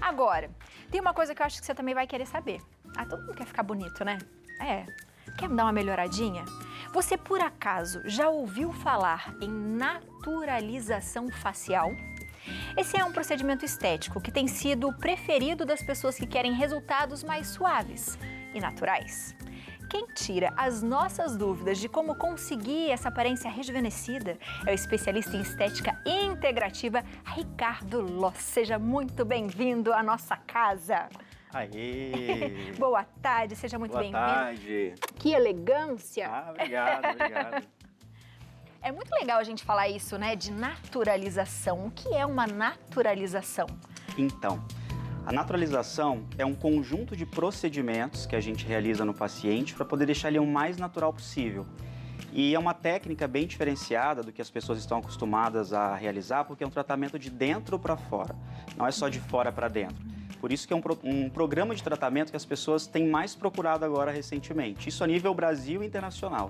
Agora, tem uma coisa que eu acho que você também vai querer saber. Ah, todo mundo quer ficar bonito, né? É. Quer dar uma melhoradinha? Você, por acaso, já ouviu falar em naturalização facial? Esse é um procedimento estético que tem sido o preferido das pessoas que querem resultados mais suaves e naturais. Quem tira as nossas dúvidas de como conseguir essa aparência rejuvenescida é o especialista em estética integrativa, Ricardo Loss. Seja muito bem-vindo à nossa casa. Aê! Boa tarde, seja muito bem-vindo. Boa tarde. Que elegância. Obrigado. É muito legal a gente falar isso, né, de naturalização. O que é uma naturalização? Então, a naturalização é um conjunto de procedimentos que a gente realiza no paciente para poder deixar ele o mais natural possível. E é uma técnica bem diferenciada do que as pessoas estão acostumadas a realizar, porque é um tratamento de dentro para fora, não é só de fora para dentro. Por isso que é um programa de tratamento que as pessoas têm mais procurado agora recentemente. Isso a nível Brasil e internacional.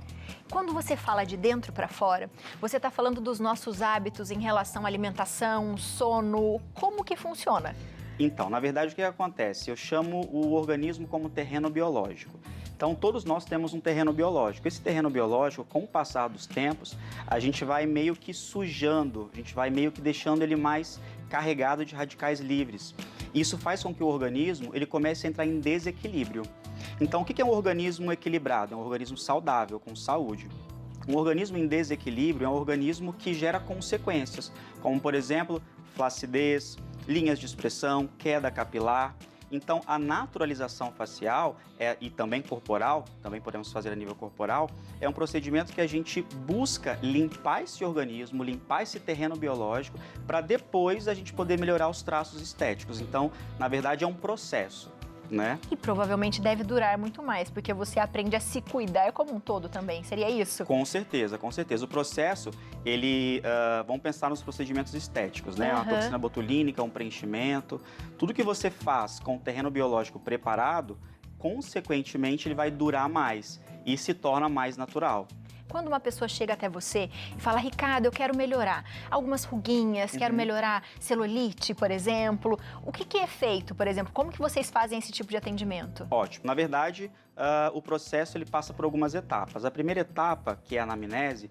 Quando você fala de dentro para fora, você está falando dos nossos hábitos em relação à alimentação, sono, como que funciona? Então, na verdade, o que acontece? Eu chamo o organismo como terreno biológico. Então, todos nós temos um terreno biológico. Esse terreno biológico, com o passar dos tempos, a gente vai meio que sujando, a gente vai meio que deixando ele mais carregado de radicais livres. Isso faz com que o organismo ele comece a entrar em desequilíbrio. Então, o que é um organismo equilibrado? É um organismo saudável, com saúde. Um organismo em desequilíbrio é um organismo que gera consequências, como, por exemplo, flacidez, linhas de expressão, queda capilar. Então, a naturalização facial e também corporal, também podemos fazer a nível corporal, é um procedimento que a gente busca limpar esse organismo, limpar esse terreno biológico, para depois a gente poder melhorar os traços estéticos. Então, na verdade, é um processo, né? E provavelmente deve durar muito mais, porque você aprende a se cuidar como um todo também, seria isso? Com certeza, com certeza. O processo, vamos pensar nos procedimentos estéticos, né? Uma toxina botulínica, um preenchimento, tudo que você faz com o terreno biológico preparado, consequentemente ele vai durar mais e se torna mais natural. Quando uma pessoa chega até você e fala, Ricardo, eu quero melhorar algumas ruguinhas, quero melhorar celulite, por exemplo, o que é feito, por exemplo? Como que vocês fazem esse tipo de atendimento? Ótimo. Na verdade, o processo ele passa por algumas etapas. A primeira etapa, que é a anamnese,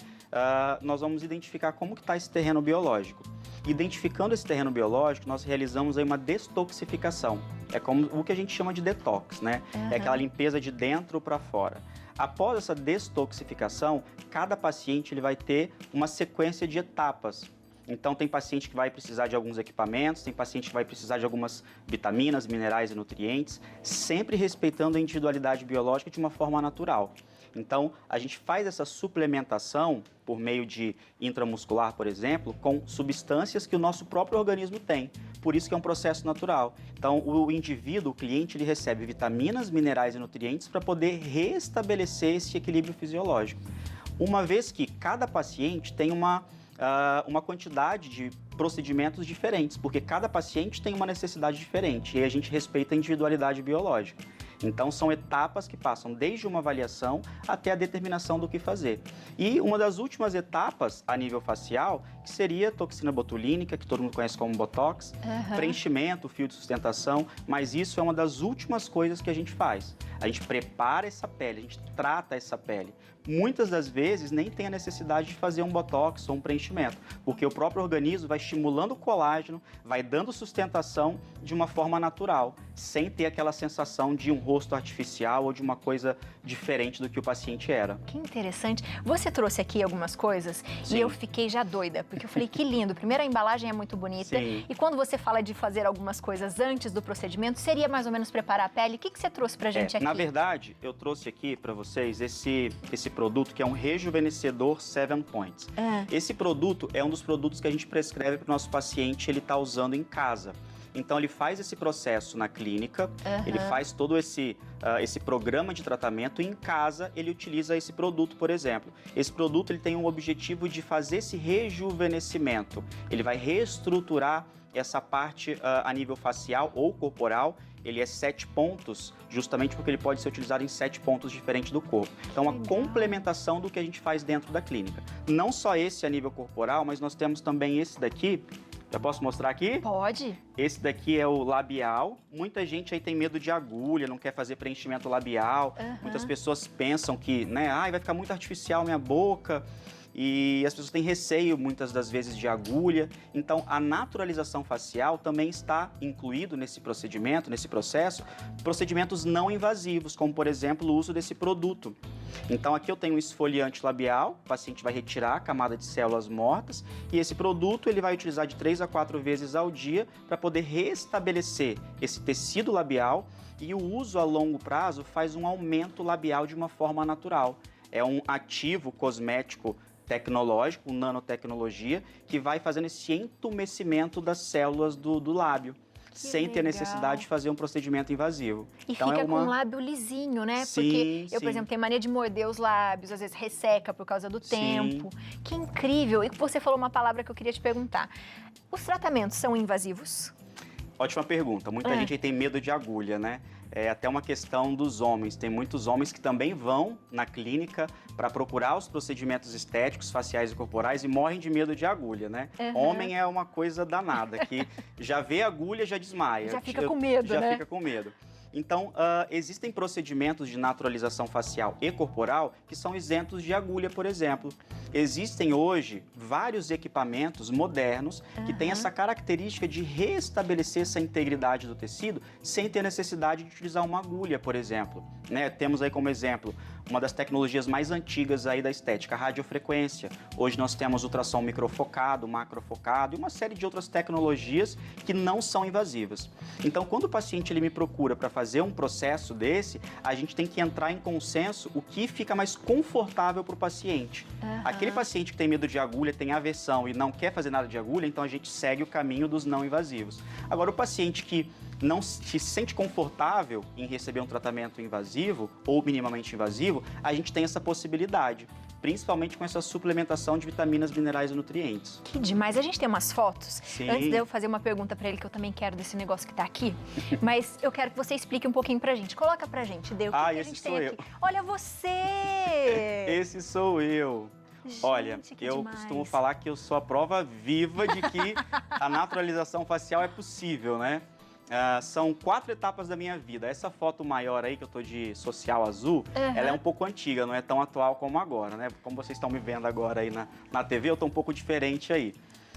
nós vamos identificar como que está esse terreno biológico. Identificando esse terreno biológico, nós realizamos aí uma detoxificação. É como o que a gente chama de detox, né? É aquela limpeza de dentro para fora. Após essa detoxificação, cada paciente ele vai ter uma sequência de etapas. Então, tem paciente que vai precisar de alguns equipamentos, tem paciente que vai precisar de algumas vitaminas, minerais e nutrientes, sempre respeitando a individualidade biológica de uma forma natural. Então, a gente faz essa suplementação por meio de intramuscular, por exemplo, com substâncias que o nosso próprio organismo tem. Por isso que é um processo natural. Então, o indivíduo, o cliente, ele recebe vitaminas, minerais e nutrientes para poder restabelecer esse equilíbrio fisiológico. Uma vez que cada paciente tem uma quantidade de procedimentos diferentes, porque cada paciente tem uma necessidade diferente e a gente respeita a individualidade biológica. Então, são etapas que passam desde uma avaliação até a determinação do que fazer. E uma das últimas etapas a nível facial, que seria toxina botulínica, que todo mundo conhece como Botox, preenchimento, fio de sustentação, mas isso é uma das últimas coisas que a gente faz. A gente prepara essa pele, a gente trata essa pele. Muitas das vezes nem tem a necessidade de fazer um botox ou um preenchimento, porque o próprio organismo vai estimulando o colágeno, vai dando sustentação de uma forma natural, sem ter aquela sensação de um rosto artificial ou de uma coisa diferente do que o paciente era. Que interessante. Você trouxe aqui algumas coisas e eu fiquei já doida, porque eu falei, que lindo. Primeiro, a embalagem é muito bonita. Sim. E quando você fala de fazer algumas coisas antes do procedimento, seria mais ou menos preparar a pele? O que você trouxe pra gente aqui? Na verdade, eu trouxe aqui para vocês esse produto que é um rejuvenescedor 7 Points. Esse produto é um dos produtos que a gente prescreve para o nosso paciente ele tá usando em casa. Então, ele faz esse processo na clínica, ele faz todo esse programa de tratamento e em casa ele utiliza esse produto, por exemplo. Esse produto ele tem um objetivo de fazer esse rejuvenescimento. Ele vai reestruturar essa parte a nível facial ou corporal. Ele é 7 pontos, justamente porque ele pode ser utilizado em 7 pontos diferentes do corpo. Então, uma complementação do que a gente faz dentro da clínica. Não só esse a nível corporal, mas nós temos também esse daqui, Já posso mostrar aqui? Pode. Esse daqui é o labial. Muita gente aí tem medo de agulha, não quer fazer preenchimento labial. Muitas pessoas pensam que, né, vai ficar muito artificial minha boca. E as pessoas têm receio, muitas das vezes, de agulha. Então, a naturalização facial também está incluído nesse procedimento, nesse processo, procedimentos não invasivos, como, por exemplo, o uso desse produto. Então, aqui eu tenho um esfoliante labial, o paciente vai retirar a camada de células mortas, e esse produto ele vai utilizar de 3 a 4 vezes ao dia para poder restabelecer esse tecido labial, e o uso a longo prazo faz um aumento labial de uma forma natural. É um ativo cosmético tecnológico, nanotecnologia, que vai fazendo esse entumecimento das células do lábio, sem ter necessidade de fazer um procedimento invasivo. E então fica com um lábio lisinho, né? Sim, porque eu, por exemplo, tenho mania de morder os lábios, às vezes resseca por causa do tempo. Que incrível! E você falou uma palavra que eu queria te perguntar. Os tratamentos são invasivos? Ótima pergunta. Muita gente aí tem medo de agulha, né? É até uma questão dos homens. Tem muitos homens que também vão na clínica para procurar os procedimentos estéticos, faciais e corporais e morrem de medo de agulha, né? Homem é uma coisa danada, que já vê agulha, já desmaia. Já fica com medo, né? Já fica com medo. Então, existem procedimentos de naturalização facial e corporal que são isentos de agulha, por exemplo. Existem hoje vários equipamentos modernos que têm essa característica de restabelecer essa integridade do tecido sem ter necessidade de utilizar uma agulha, por exemplo. Né? Temos aí como exemplo uma das tecnologias mais antigas aí da estética, a radiofrequência. Hoje nós temos ultrassom microfocado, macrofocado e uma série de outras tecnologias que não são invasivas. Então, quando o paciente ele me procura para fazer um processo desse, a gente tem que entrar em consenso o que fica mais confortável para o paciente. Aquele paciente que tem medo de agulha, tem aversão e não quer fazer nada de agulha, então a gente segue o caminho dos não invasivos. Agora, o paciente que não se sente confortável em receber um tratamento invasivo ou minimamente invasivo, a gente tem essa possibilidade, principalmente com essa suplementação de vitaminas, minerais e nutrientes. Que demais. A gente tem umas fotos. Sim. Antes de eu fazer uma pergunta pra ele, que eu também quero desse negócio que tá aqui, mas eu quero que você explique um pouquinho pra gente. Coloca pra gente, Dê, o que que a gente tem aqui? Olha você! Esse sou eu. Gente, olha, eu demais. costumo falar que eu sou a prova viva de que a naturalização facial é possível, né? São 4 etapas da minha vida. Essa foto maior aí, que eu tô de social azul, ela é um pouco antiga, não é tão atual como agora, né? Como vocês estão me vendo agora aí na TV, eu tô um pouco diferente aí.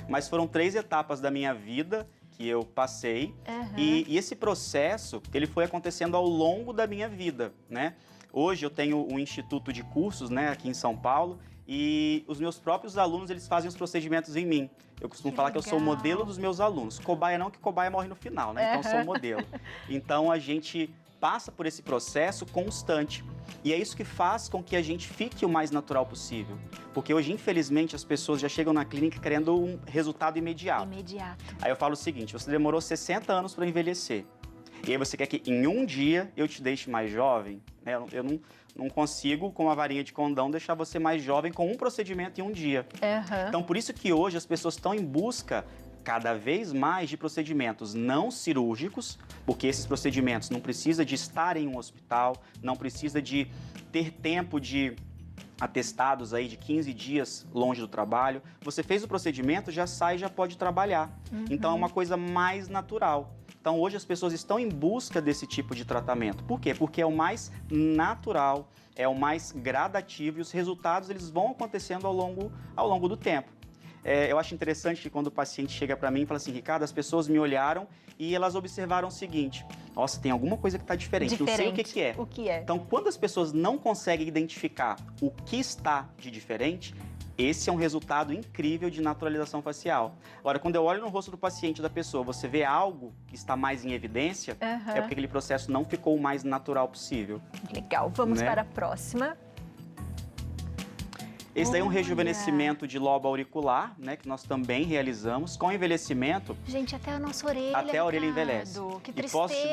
Mas foram 3 etapas da minha vida que eu passei e esse processo, ele foi acontecendo ao longo da minha vida, né? Hoje eu tenho um instituto de cursos, né, aqui em São Paulo, e os meus próprios alunos, eles fazem os procedimentos em mim. Eu costumo falar que eu sou o modelo dos meus alunos. Cobaia não, que cobaia morre no final, né? Então eu sou o modelo. Então a gente passa por esse processo constante. E é isso que faz com que a gente fique o mais natural possível. Porque hoje, infelizmente, as pessoas já chegam na clínica querendo um resultado imediato. Aí eu falo o seguinte, você demorou 60 anos para envelhecer. E aí você quer que em um dia eu te deixe mais jovem? Né? Eu não consigo, com uma varinha de condão, deixar você mais jovem com um procedimento em um dia. Então, por isso que hoje as pessoas estão em busca cada vez mais de procedimentos não cirúrgicos, porque esses procedimentos não precisa de estar em um hospital, não precisa de ter tempo de atestados aí de 15 dias longe do trabalho. Você fez o procedimento, já sai, já pode trabalhar. Então, é uma coisa mais natural. Então, hoje as pessoas estão em busca desse tipo de tratamento. Por quê? Porque é o mais natural, é o mais gradativo e os resultados eles vão acontecendo ao longo do tempo. Eu acho interessante que quando o paciente chega para mim e fala assim, Ricardo, as pessoas me olharam e elas observaram o seguinte, nossa, tem alguma coisa que está diferente, não sei o que é. O que é? Então, quando as pessoas não conseguem identificar o que está de diferente, esse é um resultado incrível de naturalização facial. Agora, quando eu olho no rosto do paciente, da pessoa, você vê algo que está mais em evidência, é porque aquele processo não ficou o mais natural possível. Legal, vamos para a próxima. Esse daí é um rejuvenescimento de lobo auricular, né, que nós também realizamos. Com envelhecimento... Gente, até a nossa orelha, até a orelha envelhece. Que tristeza. E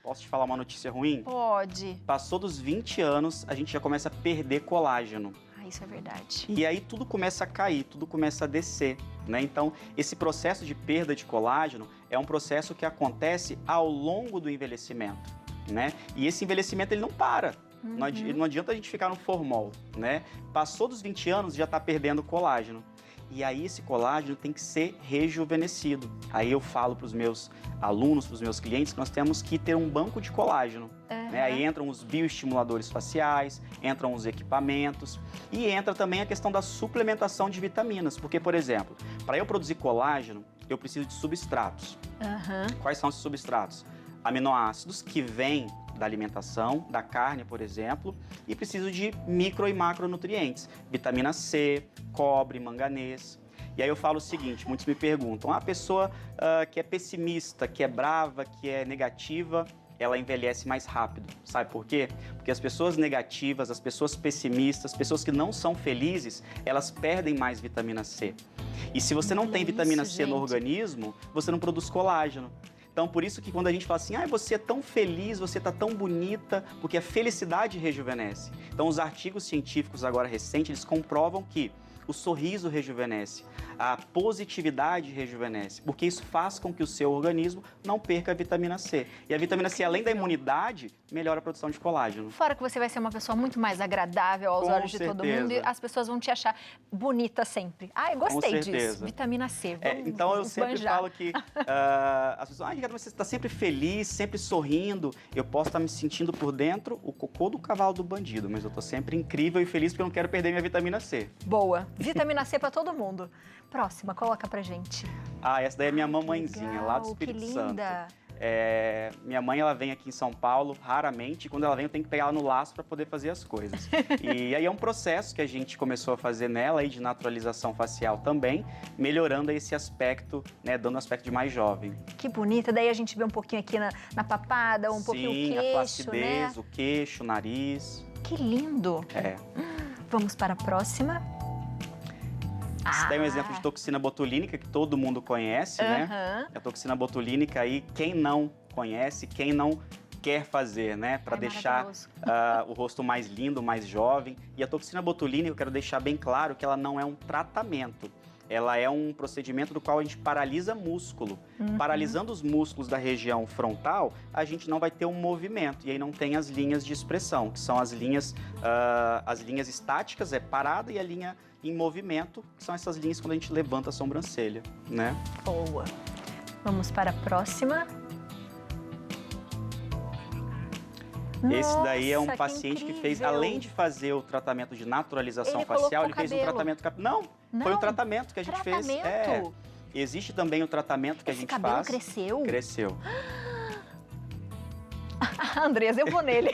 posso te falar uma notícia ruim? Pode. Passou dos 20 anos, a gente já começa a perder colágeno. Isso é verdade. E aí tudo começa a cair, tudo começa a descer, né? Então, esse processo de perda de colágeno é um processo que acontece ao longo do envelhecimento, né? E esse envelhecimento, ele não para. Não adianta a gente ficar no formol, né? Passou dos 20 anos, já está perdendo colágeno. E aí esse colágeno tem que ser rejuvenescido. Aí eu falo para os meus alunos, para os meus clientes, que nós temos que ter um banco de colágeno. Né? Aí entram os bioestimuladores faciais, entram os equipamentos e entra também a questão da suplementação de vitaminas. Porque, por exemplo, para eu produzir colágeno, eu preciso de substratos. Quais são esses substratos? Aminoácidos que vêm da alimentação, da carne, por exemplo, e preciso de micro e macronutrientes, vitamina C, cobre, manganês. E aí eu falo o seguinte, muitos me perguntam, a pessoa que é pessimista, que é brava, que é negativa, ela envelhece mais rápido. Sabe por quê? Porque as pessoas negativas, as pessoas pessimistas, as pessoas que não são felizes, elas perdem mais vitamina C. E se você não tem vitamina C no organismo, você não produz colágeno. Então, por isso que quando a gente fala assim, você é tão feliz, você está tão bonita, porque a felicidade rejuvenesce. Então, os artigos científicos agora recentes, eles comprovam que o sorriso rejuvenesce, a positividade rejuvenesce, porque isso faz com que o seu organismo não perca a vitamina C. E a vitamina C, além da imunidade, melhora a produção de colágeno. Fora que você vai ser uma pessoa muito mais agradável aos olhos de todo mundo e as pessoas vão te achar bonita sempre. Eu gostei disso. Vitamina C. Então eu sempre falo que as pessoas, Ricardo, você está sempre feliz, sempre sorrindo. Eu posso estar me sentindo por dentro o cocô do cavalo do bandido, mas eu estou sempre incrível e feliz porque eu não quero perder minha vitamina C. Boa. Vitamina C para todo mundo. Próxima, coloca pra gente. Essa daí é minha mamãezinha, lá do Espírito Santo. Minha mãe, ela vem aqui em São Paulo raramente, e quando ela vem eu tenho que pegar ela no laço para poder fazer as coisas. E aí é um processo que a gente começou a fazer nela, aí, de naturalização facial também, melhorando esse aspecto, né, dando um aspecto de mais jovem. Que bonita, daí a gente vê um pouquinho aqui na papada, um pouquinho o queixo, a flacidez, né? O queixo, o nariz. Que lindo! Vamos para a próxima. Esse daí é um exemplo de toxina botulínica que todo mundo conhece, né? A toxina botulínica aí, quem não conhece, quem não quer fazer, né? Para deixar o rosto mais lindo, mais jovem. E a toxina botulínica, eu quero deixar bem claro que ela não é um tratamento. Ela é um procedimento do qual a gente paralisa músculo. Paralisando os músculos da região frontal, a gente não vai ter um movimento. E aí não tem as linhas de expressão, que são as linhas estáticas, parada, e a linha em movimento, que são essas linhas quando a gente levanta a sobrancelha, né? Boa. Vamos para a próxima. Esse daí é um paciente que fez, além de fazer o tratamento de naturalização facial, ele fez um tratamento capilar. Não, foi um tratamento que a gente fez. Existe também o tratamento que a gente faz. Esse cabelo cresceu? Cresceu. Andrés, eu vou nele.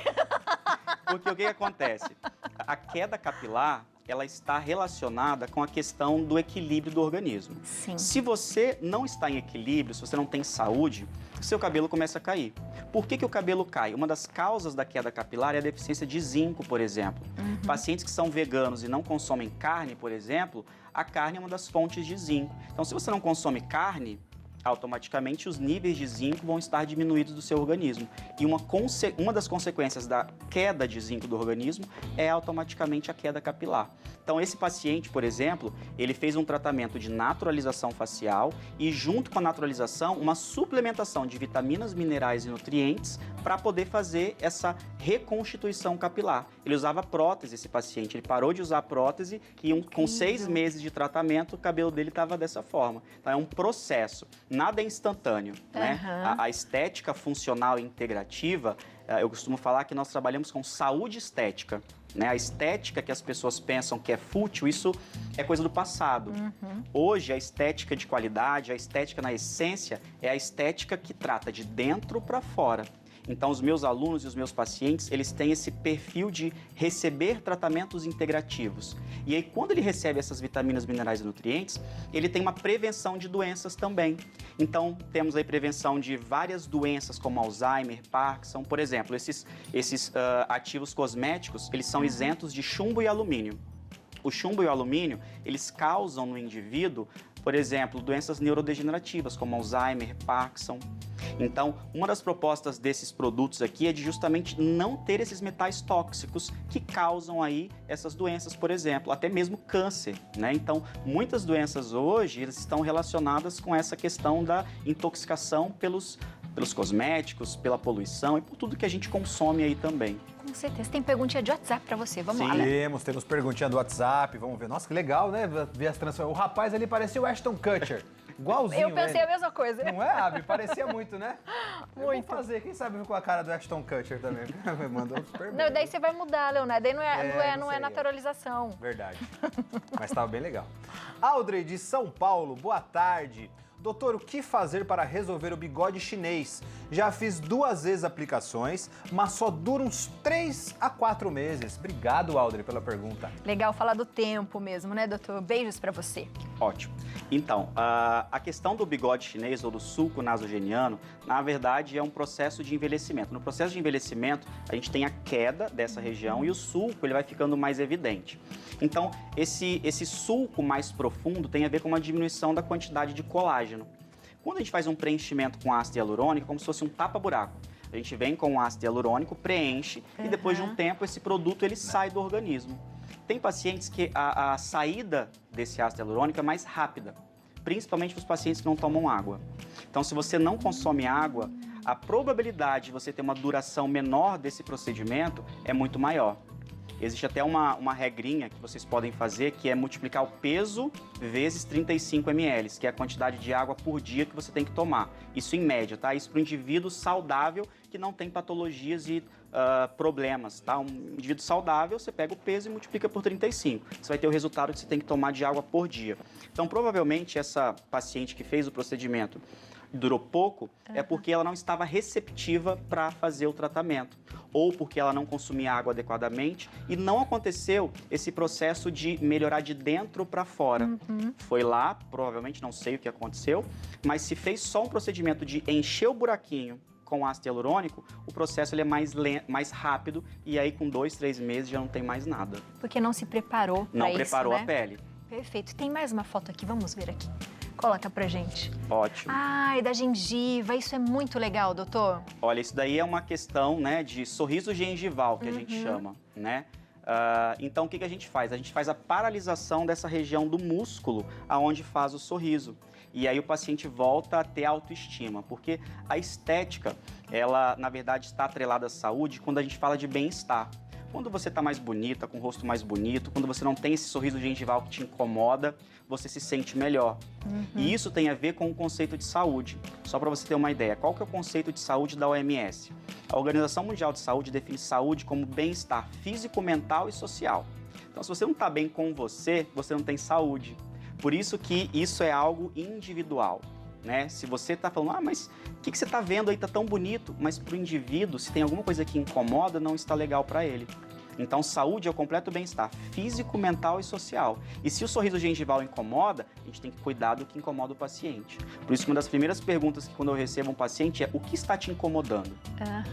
Porque o que acontece? A queda capilar, ela está relacionada com a questão do equilíbrio do organismo. Sim. Se você não está em equilíbrio, se você não tem saúde, seu cabelo começa a cair. Por que o cabelo cai? Uma das causas da queda capilar é a deficiência de zinco, por exemplo. Pacientes que são veganos e não consomem carne, por exemplo, a carne é uma das fontes de zinco. Então, se você não consome carne, automaticamente os níveis de zinco vão estar diminuídos do seu organismo. E uma das consequências da queda de zinco do organismo é automaticamente a queda capilar. Então, esse paciente, por exemplo, ele fez um tratamento de naturalização facial e, junto com a naturalização, uma suplementação de vitaminas, minerais e nutrientes para poder fazer essa reconstituição capilar. Ele usava prótese, esse paciente. Ele parou de usar prótese e com 6 meses de tratamento, o cabelo dele estava dessa forma. Então, é um processo. Nada é instantâneo, né? A estética funcional e integrativa, eu costumo falar que nós trabalhamos com saúde estética, né? A estética que as pessoas pensam que é fútil, isso é coisa do passado. Hoje, a estética de qualidade, a estética na essência, é a estética que trata de dentro para fora. Então, os meus alunos e os meus pacientes, eles têm esse perfil de receber tratamentos integrativos. E aí, quando ele recebe essas vitaminas, minerais e nutrientes, ele tem uma prevenção de doenças também. Então, temos aí prevenção de várias doenças, como Alzheimer, Parkinson. Por exemplo, esses ativos cosméticos, eles são isentos de chumbo e alumínio. O chumbo e o alumínio, eles causam no indivíduo, por exemplo, doenças neurodegenerativas, como Alzheimer, Parkinson. Então, uma das propostas desses produtos aqui é de justamente não ter esses metais tóxicos que causam aí essas doenças, por exemplo, até mesmo câncer, né? Então, muitas doenças hoje estão relacionadas com essa questão da intoxicação pelos pelos cosméticos, pela poluição e por tudo que a gente consome aí também. Com certeza. Tem perguntinha de WhatsApp pra você. Vamos lá, Temos perguntinha do WhatsApp. Vamos ver. Nossa, que legal, né? Ver as transformações. O rapaz ali parecia o Ashton Kutcher. Igualzinho. Eu pensei ele. a mesma coisa. Não é, Abi? Parecia muito, né? Muito. Eu vou fazer, quem sabe com a cara do Ashton Kutcher também. Mandou super bem. Não, daí você vai mudar, Leonardo. Daí não é sei. naturalização. Verdade. Mas estava bem legal. Audrey, de São Paulo, boa tarde. Doutor, o que fazer para resolver o bigode chinês? Já fiz 2 vezes aplicações, mas só dura uns 3 a 4 meses. Obrigado, Audrey, pela pergunta. Legal falar do tempo mesmo, né, doutor? Beijos pra você. Ótimo. Então, a questão do bigode chinês ou do sulco nasogeniano, na verdade, é um processo de envelhecimento. No processo de envelhecimento, a gente tem a queda dessa região e o sulco ele vai ficando mais evidente. Então, esse sulco mais profundo tem a ver com uma diminuição da quantidade de colágeno. Quando a gente faz um preenchimento com ácido hialurônico, é como se fosse um tapa-buraco. A gente vem com o ácido hialurônico, preenche e depois de um tempo esse produto ele sai do organismo. Tem pacientes que a saída desse ácido hialurônico é mais rápida, principalmente para os pacientes que não tomam água. Então, se você não consome água, a probabilidade de você ter uma duração menor desse procedimento é muito maior. Existe até uma regrinha que vocês podem fazer, que é multiplicar o peso vezes 35 ml, que é a quantidade de água por dia que você tem que tomar. Isso em média, tá? Isso para o indivíduo saudável que não tem patologias e problemas, tá? Um indivíduo saudável, você pega o peso e multiplica por 35. Você vai ter o resultado que você tem que tomar de água por dia. Então, provavelmente, essa paciente que fez o procedimento durou pouco, é porque ela não estava receptiva para fazer o tratamento, ou porque ela não consumia água adequadamente e não aconteceu esse processo de melhorar de dentro para fora. Foi lá, provavelmente, não sei o que aconteceu, mas se fez só um procedimento de encher o buraquinho com ácido hialurônico, o processo ele é mais rápido e aí com 2, 3 meses já não tem mais nada. Porque não se preparou para isso, Não preparou né? a pele. Perfeito. Tem mais uma foto aqui, vamos ver aqui. Coloca pra gente. Ótimo. Ai, da gengiva, isso é muito legal, doutor. Olha, isso daí é uma questão, né, de sorriso gengival, que a gente chama, né? Então, o que a gente faz? A gente faz a paralisação dessa região do músculo aonde faz o sorriso. E aí o paciente volta a ter autoestima, porque a estética, ela, na verdade, está atrelada à saúde quando a gente fala de bem-estar. Quando você está mais bonita, com o rosto mais bonito, quando você não tem esse sorriso gengival que te incomoda, você se sente melhor. E isso tem a ver com o conceito de saúde. Só para você ter uma ideia, qual que é o conceito de saúde da OMS? A Organização Mundial de Saúde define saúde como bem-estar físico, mental e social. Então, se você não está bem com você, você não tem saúde. Por isso que isso é algo individual. Né? Se você está falando, mas o que você está vendo aí, está tão bonito, mas para o indivíduo, se tem alguma coisa que incomoda, não está legal para ele. Então, saúde é o completo bem-estar físico, mental e social. E se o sorriso gengival incomoda, a gente tem que cuidar do que incomoda o paciente. Por isso que uma das primeiras perguntas que quando eu recebo um paciente é o que está te incomodando?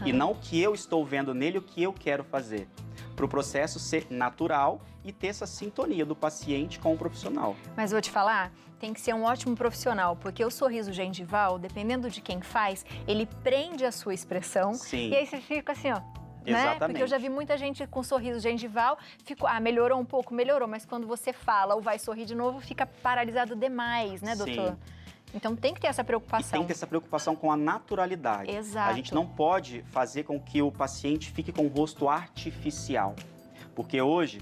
E não o que eu estou vendo nele, o que eu quero fazer. Para o processo ser natural e ter essa sintonia do paciente com o profissional. Mas vou te falar, tem que ser um ótimo profissional, porque o sorriso gengival, dependendo de quem faz, ele prende a sua expressão. Sim. E aí você fica assim, ó. Né? Exatamente. Porque eu já vi muita gente com sorriso gengival, melhorou um pouco, melhorou, mas quando você fala ou vai sorrir de novo, fica paralisado demais, né, doutor? Sim. Então tem que ter essa preocupação. E tem que ter essa preocupação com a naturalidade. Exato. A gente não pode fazer com que o paciente fique com o rosto artificial. Porque hoje,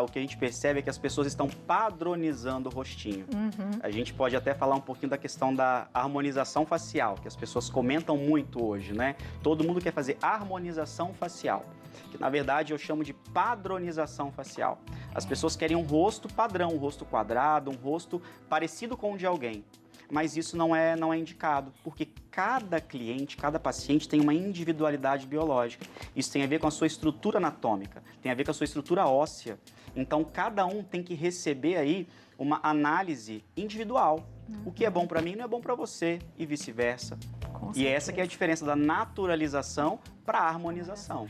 o que a gente percebe é que as pessoas estão padronizando o rostinho. A gente pode até falar um pouquinho da questão da harmonização facial, que as pessoas comentam muito hoje, né? Todo mundo quer fazer harmonização facial, que na verdade eu chamo de padronização facial. As pessoas querem um rosto padrão, um rosto quadrado, um rosto parecido com o de alguém. Mas isso não é indicado, porque cada cliente, cada paciente tem uma individualidade biológica. Isso tem a ver com a sua estrutura anatômica, tem a ver com a sua estrutura óssea. Então, cada um tem que receber aí uma análise individual. O que é bom para mim não é bom para você e vice-versa. E essa que é a diferença da naturalização para a harmonização.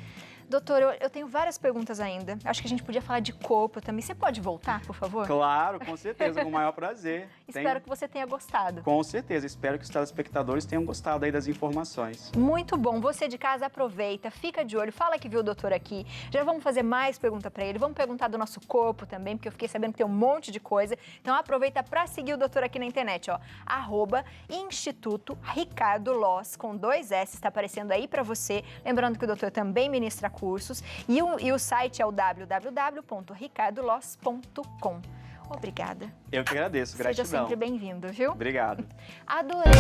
Doutor, eu tenho várias perguntas ainda. Acho que a gente podia falar de corpo também. Você pode voltar, por favor? Claro, com certeza, com o maior prazer. Espero que você tenha gostado. Com certeza, espero que os telespectadores tenham gostado aí das informações. Muito bom. Você de casa aproveita, fica de olho, fala que viu o doutor aqui. Já vamos fazer mais pergunta para ele. Vamos perguntar do nosso corpo também, porque eu fiquei sabendo que tem um monte de coisa. Então aproveita para seguir o doutor aqui na internet, ó. @Instituto Ricardo Loss, com 2 S, está aparecendo aí para você. Lembrando que o doutor também ministra cursos e o site é o www.ricardoloss.com. Obrigada. Eu que agradeço, gratidão. Seja sempre bem-vindo, viu? Obrigado. Adorei.